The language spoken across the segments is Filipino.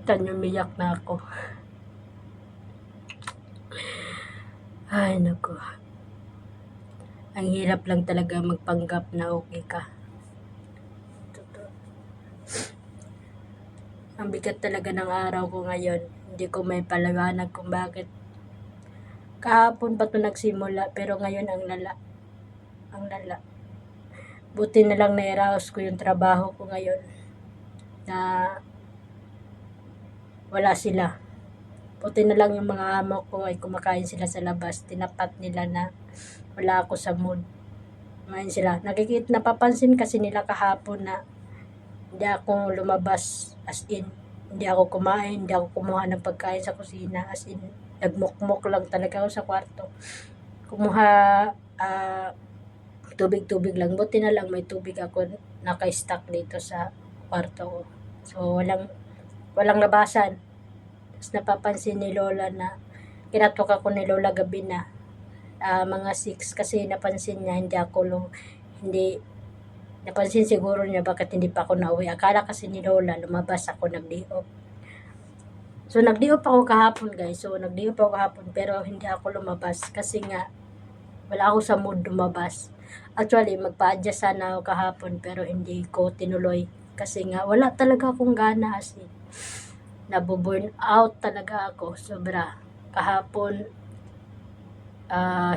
Tan umiyak na ako. Ay, naku. Ang hirap lang talaga magpanggap na okay ka. Totoo. Ang bigat talaga ng araw ko ngayon. Hindi ko may paliwanag kung bakit. Kahapon pa ito nagsimula, pero ngayon ang lala. Ang lala. Buti na lang nairaos ko yung trabaho ko ngayon. Na wala sila. Buti na lang yung mga amo ko ay kumakain sila sa labas. Tinapat nila na wala ako sa mood. Kumain sila. Napapansin kasi nila kahapon na hindi ako lumabas, as in, hindi ako kumain, hindi ako kumuha ng pagkain sa kusina, as in, nagmukmok lang talaga ako sa kwarto. Kumuha tubig-tubig lang. Buti na lang may tubig ako naka-stock dito sa kwarto ko. So, walang labasan. Tapos napapansin ni Lola na kinatok ako ni Lola gabi na mga 6 kasi napansin niya napansin siguro niya bakit hindi pa ako nauwi. Akala kasi ni Lola lumabas ako nag-day off. So nag-day off ako kahapon guys. Pero hindi ako lumabas kasi nga wala ako sa mood lumabas. Actually magpa-adjust sana ako kahapon pero hindi ko tinuloy kasi nga wala talaga akong gana, as in. Nabuburn out talaga ako sobra. Kahapon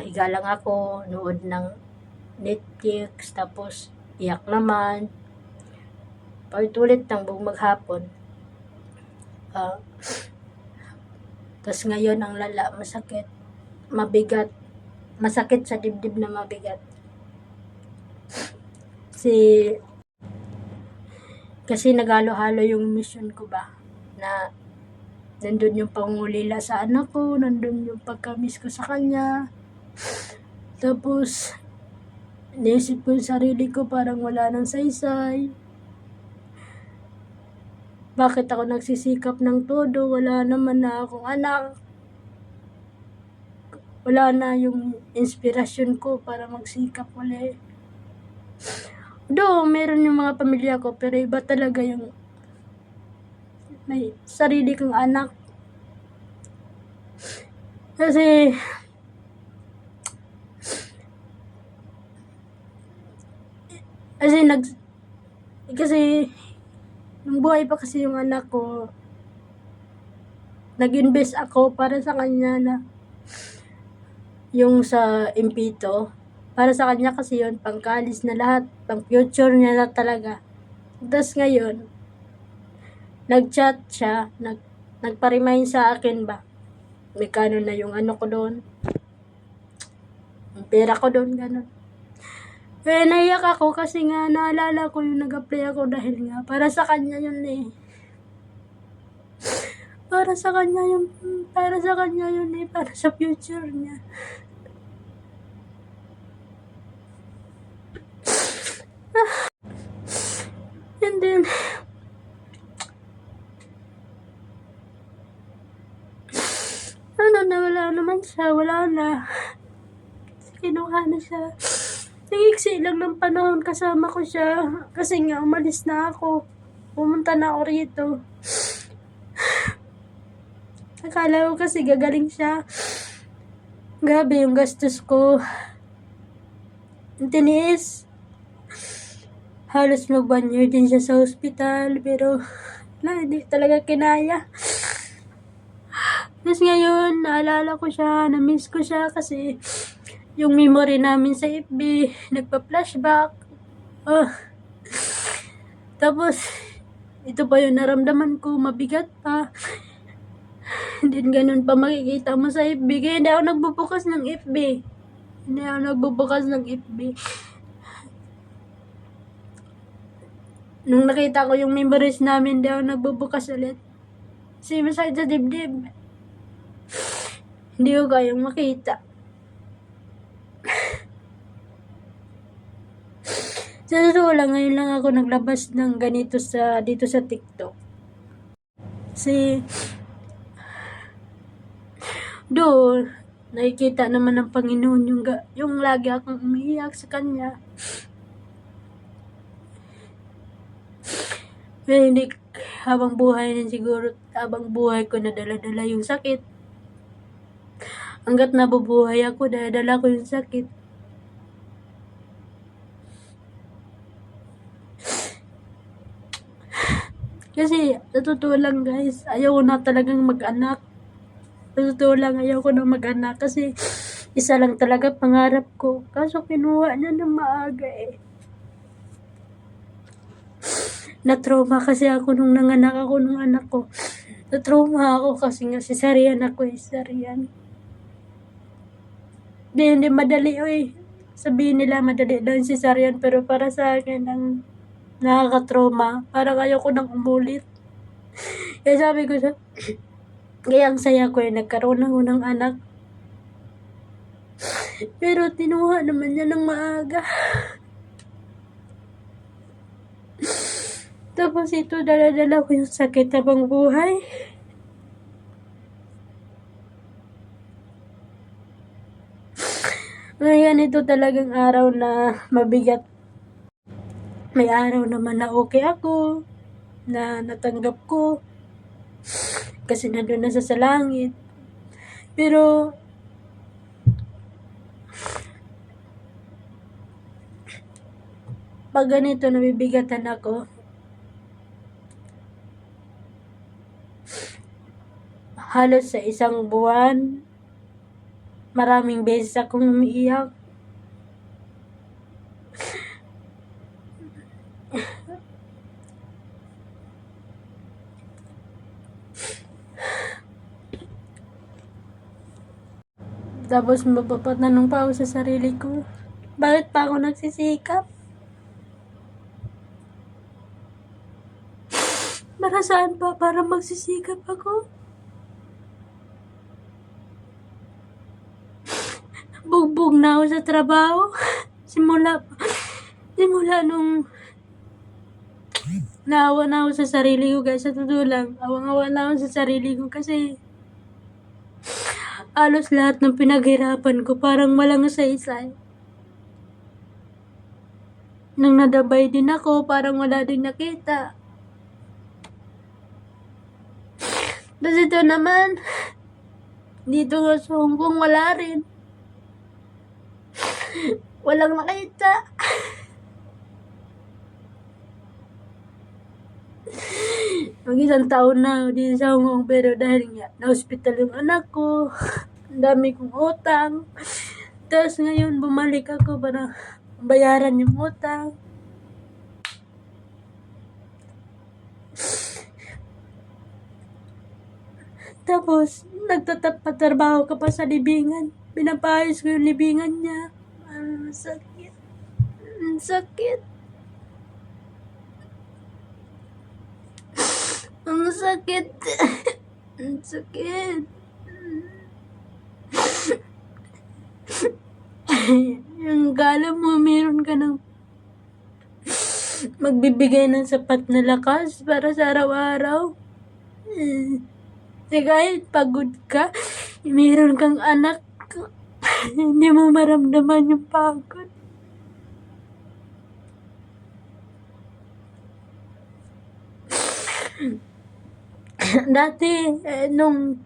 higa lang ako, nood ng Netflix, tapos iyak naman. Paulit-ulit ng buong maghapon. Tapos ngayon ang lala, masakit, mabigat, masakit sa dibdib na mabigat. Kasi naghalo-halo yung mission ko ba, na nandun yung pangulila sa anak ko, nandun yung pagkamis ko sa kanya. Tapos, naisip ko yung sarili ko parang wala nang saysay. Bakit ako nagsisikap ng todo? Wala naman na akong anak. Wala na yung inspirasyon ko para magsikap ulit. Meron yung mga pamilya ko, pero iba talaga yung may sarili kong anak. Kasi nung buhay pa kasi yung anak ko, nag-invest ako para sa kanya na yung sa impito. Para sa kanya kasi yun, pangkalis na lahat, pang future niya na talaga. Tapos ngayon, nag-chat siya, nagpa-remind sa akin ba, may kano na yung ano ko doon, yung pera ko doon, gano'n. Kaya naiyak ako kasi nga naalala ko yung nag-apply ako dahil nga para sa kanya yun eh. Para sa kanya yun eh, para sa future niya. And then, wala naman siya, wala na. Kinuha na siya. Nangiksi lang ng panahon kasama ko siya. Kasi nga, umalis na ako. Pumunta na ako rito. Akala ko kasi gagaling siya. Grabe yung gastos ko. Ang tiniis. Halos mag 1 year din siya sa hospital. Pero, hindi talaga kinaya. Tapos ngayon, naalala ko siya, na-miss ko siya kasi yung memory namin sa FB, nagpa-flashback. Tapos, ito pa yung naramdaman ko, mabigat pa. Hindi ganun pa makikita mo sa FB. Kaya hindi ako nagbubukas ng FB. Nung nakita ko yung memories namin, hindi ako nagbubukas ulit. Kasi masakit sa dibdib. Hindi ko kayang makita. Sa totoo lang, ngayon lang ako naglabas ng ganito dito sa TikTok. Kasi, nakikita naman ng Panginoon yung lagi akong umiiyak sa Kanya. Pero habang buhay din siguro, habang buhay ko nadala-dala yung sakit. Hanggat nabubuhay ako, dala ko yung sakit. Kasi, sa totoo lang guys, ayaw ko na talagang mag-anak. Sa totoo lang, ayaw ko na mag-anak kasi isa lang talaga pangarap ko. Kaso kinuha niya ng maaga eh. Na-trauma kasi ako nung nanganak ako nung anak ko. Na-trauma ako kasi nga cesarean ako eh, cesarean. Hindi madali eh. Sabihin nila madali daw yung cesarean pero para sa akin ang nakaka-trauma. Parang ayaw ko nang umulit. Kaya sabi ko sa... Kaya ang saya ko eh, nagkaroon ako ng anak. Pero tinuha naman niya ng maaga. Tapos ito, dala-dala ko yung sakit habang buhay. Ngayon ito talagang araw na mabigat. May araw naman na okay ako, na natanggap ko. Kasi nandun na sa langit. Pero, pag ganito nabibigatan ako, halos sa isang buwan, maraming beses akong umiiyak. Tapos mapapatanong pa ako sa sarili ko, bakit pa ako nagsisikap? Para saan pa? Para magsisikap ako? Bugbog na ako sa trabaho. Simula nung naawa na ako sa sarili ko guys. Sa totoo lang, awang-awa na ako sa sarili ko kasi halos lahat ng pinaghirapan ko parang walang saysay. Nang nadabay din ako, parang wala din nakita. Tapos ito naman, dito sa Hong Kong wala rin. Walang nakita. Mag-isang taon na dito sa Hong Kong pero dahil nga na-hospital yung anak ko, ang dami kong utang. Tapos ngayon bumalik ako para bayaran yung utang. Tapos nagtatrabaho ka pa sa libingan. Pinapayos ko yung libingan niya. Ang sakit. Ang sakit. Ang sakit. Ang sakit. Yung kala mo meron ka ng magbibigay ng sapat na lakas para sa araw-araw. Kahit pagod ka, meron kang anak, hindi mo maramdaman yung pagod. Dati, nung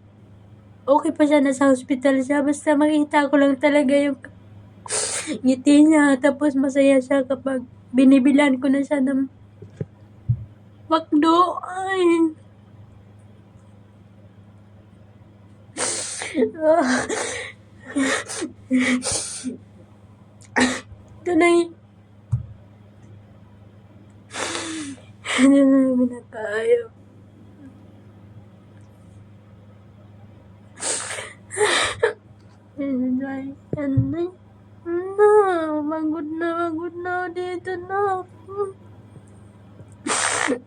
okay pa siya, nasa hospital siya, basta makita ko lang talaga yung ngiti niya, tapos masaya siya kapag binibilan ko na siya ng makdo. Ay. Ito na yun. Hindi na namin nakaya. Pagod na dito na.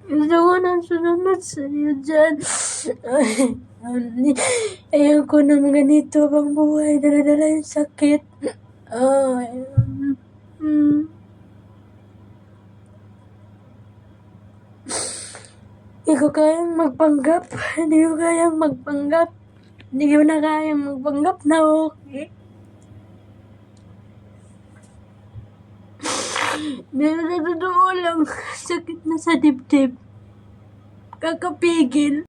Gusto ko nang sunod sa'yo dyan. Ayoko nang ganito bang buhay. Dala-dala yung sakit. Hindi ko kayang magpanggap. Hindi ko kayang magpanggap. Hindi ko na kayang magpanggap na okay. Pero sa totoo lang, sakit na sa dibdib. kakapigil.